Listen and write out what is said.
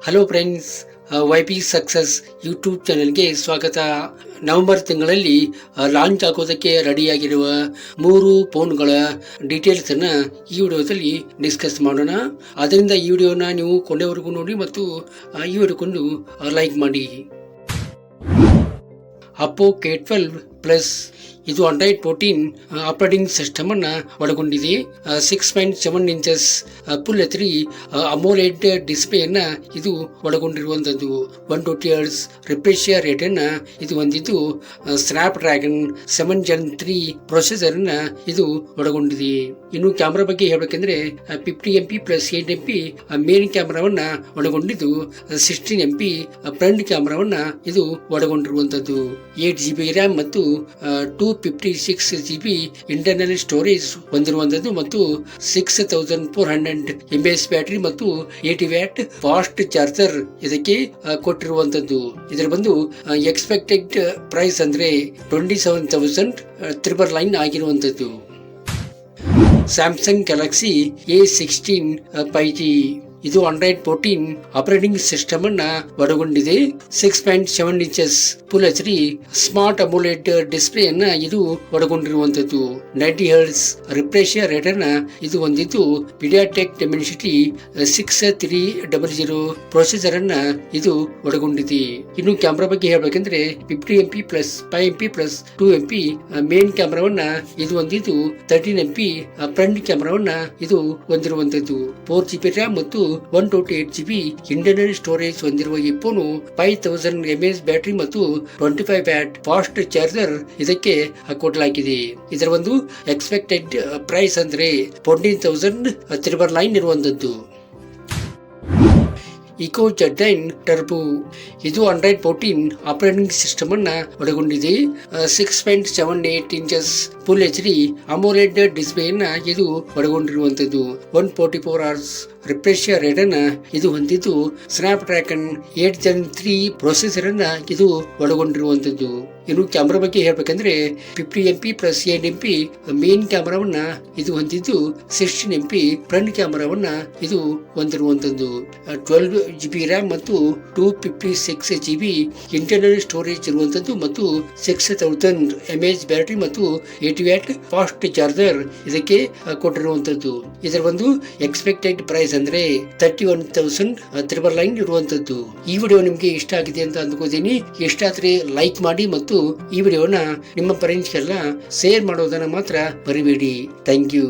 Hello friends, ybsuccuss YouTube ಚಾನೆಲ್ಗೆ ಸ್ವಾಗತ. November ತಿಂಗಳಲ್ಲಿ ಲಾಂಚ್ ಆಗೋದಕ್ಕೆ ರೆಡಿಯಾಗಿರುವ 3 ಫೋನ್ಗಳ ಡೀಟೇಲ್ಸ್ ಅನ್ನ ಈ ವಿಡಿಯೋದಲ್ಲಿ ಡಿಸ್ಕಸ್ ಮಾಡೋಣ. ಅದರಿಂದ ಈ ವಿಡಿಯೋನ ನೀವು ಕೊನೆವರೆಗೂ ನೋಡಿ ಮತ್ತು ಈ ವಿಡಿಯೋಕೊಂಡು ಲೈಕ್ ಮಾಡಿ. ಅಪ್ಪೋ K12 ಪ್ಲಸ್ ಇದು Android 14 ಆಪರೇಟಿಂಗ್ ಸಿಸ್ಟಮ್ ಅನ್ನ ಒಳಗೊಂಡಿದೆ. 6.7 ಇಂಚಸ್ ಫುಲ್ HD ಅಮೋಲೆಡ್ ಡಿಸ್ಪ್ಲೇ ಅನ್ನ ಇದು ಒಳಗೊಂಡಿರುವಂತದ್ದು. 120 Hz ರಿಫ್ರೆಶ್ ರೇಟ್ ಅನ್ನ ಇದು ಹೊಂದಿದ್ದು, ಸ್ನ್ಯಾಪ್ ಡ್ರ್ಯಾಗನ್ 7 Gen 3 ಪ್ರೊಸೆಸರ್ ಅನ್ನ ಇದು ಒಳಗೊಂಡಿದೆ. ಇನ್ನು ಕ್ಯಾಮೆರಾ ಬಗ್ಗೆ ಹೇಳಬೇಕೆಂದ್ರೆ 50 MP ಪ್ಲಸ್ 8 MP ಮೇನ್ ಕ್ಯಾಮೆರಾವನ್ನ ಒಳಗೊಂಡಿದ್ದು, 16 MP ಫ್ರಂಟ್ ಕ್ಯಾಮೆರಾವನ್ನ ಇದು ಒಳಗೊಂಡಿರುವಂತದ್ದು. 8 GB ರ್ಯಾಮ್ ಮತ್ತು 256 GB ಇಂಟರ್ನಲ್ ಸ್ಟೋರೇಜ್ ಹೊಂದಿರುವಂತದ್ದು ಮತ್ತು 6400 mAh ಬ್ಯಾಟರಿ ಮತ್ತು 80 ವ್ಯಾಟ್ ಫಾಸ್ಟ್ ಚಾರ್ಜರ್ ಇದಕ್ಕೆ ಕೊಟ್ಟಿರುವಂತದ್ದು. ಇದರ ಬಂದು ಎಕ್ಸ್ಪೆಕ್ಟೆಡ್ ಪ್ರೈಸ್ ಅಂದ್ರೆ 27,999 ಆಗಿರುವಂತದ್ದು. ಸ್ಯಾಮ್ಸಂಗ್ ಗ್ಯಾಲಕ್ಸಿ A16 5G ಇದು Android 14 ಆಪರೇಟಿಂಗ್ ಸಿಸ್ಟಮ್ ಅನ್ನ ಒಳಗೊಂಡಿದೆ. 6.7 inches full HD smart ಅಮೋಲೆಡ್ display ಅನ್ನ ಇದು ಒಳಗೊಂಡಿರುವಂತದ್ದು. 90 Hz ರಿಫ್ರೆಶ್ ರೇಟ್ ಅನ್ನ ಇದು ಹೊಂದಿದ್ದು, ಪಿಡಿಯಾಟೆಕ್ ಡೆಮೆನ್ಸಿಟಿ 6300 ಪ್ರೊಸೆಸರ್ ಅನ್ನ ಇದು ಒಳಗೊಂಡಿದೆ. ಇನ್ನು ಕ್ಯಾಮೆರಾ ಬಗ್ಗೆ ಹೇಳಬೇಕೆಂದ್ರೆ 50 MP plus 5 MP plus 2 MP main ಕ್ಯಾಮೆರಾವನ್ನ ಇದು ಹೊಂದಿದ್ದು, 13 MP ಫ್ರಂಟ್ ಕ್ಯಾಮೆರಾವನ್ನ ಇದು ಹೊಂದಿರುವಂತದ್ದು. 4 GB ರ್ಯಾಮ್ ಮತ್ತು 128 GB ಇಂಟರ್ನಲ್ ಸ್ಟೋರೇಜ್ ಹೊಂದಿರುವ ಈ ಫೋನು 5000 mAh ಬ್ಯಾಟರಿ ಮತ್ತು 25 ವ್ಯಾಟ್ ಫಾಸ್ಟ್ ಚಾರ್ಜರ್ ಇದಕ್ಕೆ ಕೊಡಲಾಗಿದೆ. ಇದರ ಒಂದು ಎಕ್ಸ್ಪೆಕ್ಟೆಡ್ ಪ್ರೈಸ್ ಅಂದ್ರೆ 14,999 ಇರುವಂತದ್ದು. ಇಕೋ Z9 ಟರ್ಬೋ ಇದು Android 14 ಆಪರೇಟಿಂಗ್ ಸಿಸ್ಟಮ್ ಅನ್ನ ಒಳಗೊಂಡಿದೆ. 6.78 ಇಂಚಸ್ ಫುಲ್ HD ಅಮೋಲೆಡ್ ಡಿಸ್ಪ್ಲೇ ಅನ್ನ ಇದು ಒಳಗೊಂಡಿರುವಂತದ್ದು. 144 Hz ರಿಫ್ರೆಶ್ ರೇಟ್ ಅನ್ನ ಇದು ಹೊಂದಿದ್ದು, ಸ್ನ್ಯಾಪ್ ಡ್ರ್ಯಾಗನ್ 8 Gen 3 ಪ್ರೊಸೆಸರ್ ಅನ್ನ ಇದು ಒಳಗೊಂಡಿರುವಂತದ್ದು. ಇನ್ನು ಕ್ಯಾಮೆರಾ ಬಗ್ಗೆ ಹೇಳ್ಬೇಕಂದ್ರೆ 50 MP ಪ್ಲಸ್ 8 MP ಮೇನ್ ಕ್ಯಾಮೆರಾವನ್ನ ಇದು ಹೊಂದಿದ್ದು, 16 MP ಫ್ರಂಟ್ ಕ್ಯಾಮೆರಾವನ್ನ ಇದು ಹೊಂದಿರುವಂತದ್ದು. 12 GB ರ್ಯಾಮ್ ಮತ್ತು 256 GB ಇಂಟರ್ನಲ್ ಸ್ಟೋರೇಜ್ ಇರುವಂತದ್ದು ಮತ್ತು 6000 mAh ಬ್ಯಾಟರಿ ಮತ್ತು 80 ವ್ಯಾಟ್ ಫಾಸ್ಟ್ ಚಾರ್ಜರ್ ಇದಕ್ಕೆ ಕೊಟ್ಟಿರುವಂತದ್ದು. ಇದರ ಒಂದು ಎಕ್ಸ್ಪೆಕ್ಟೆಡ್ ಪ್ರೈಸ್ ಅಂದ್ರೆ 31,999 ಇರುವಂತದ್ದು. ಈ ವಿಡಿಯೋ ನಿಮ್ಗೆ ಇಷ್ಟ ಆಗಿದೆ ಅಂತ ಅಂದ್ಕೋತೀನಿ. ಇಷ್ಟ ಆದ್ರೆ ಲೈಕ್ ಮಾಡಿ ಮತ್ತು ಈ ವಿಡಿಯೋನ ನಿಮ್ಮ ಫ್ರೆಂಡ್ಸ್ಗೆಲ್ಲ ಶೇರ್ ಮಾಡೋದನ್ನ ಮಾತ್ರ ಮರಿಬೇಡಿ. Thank you.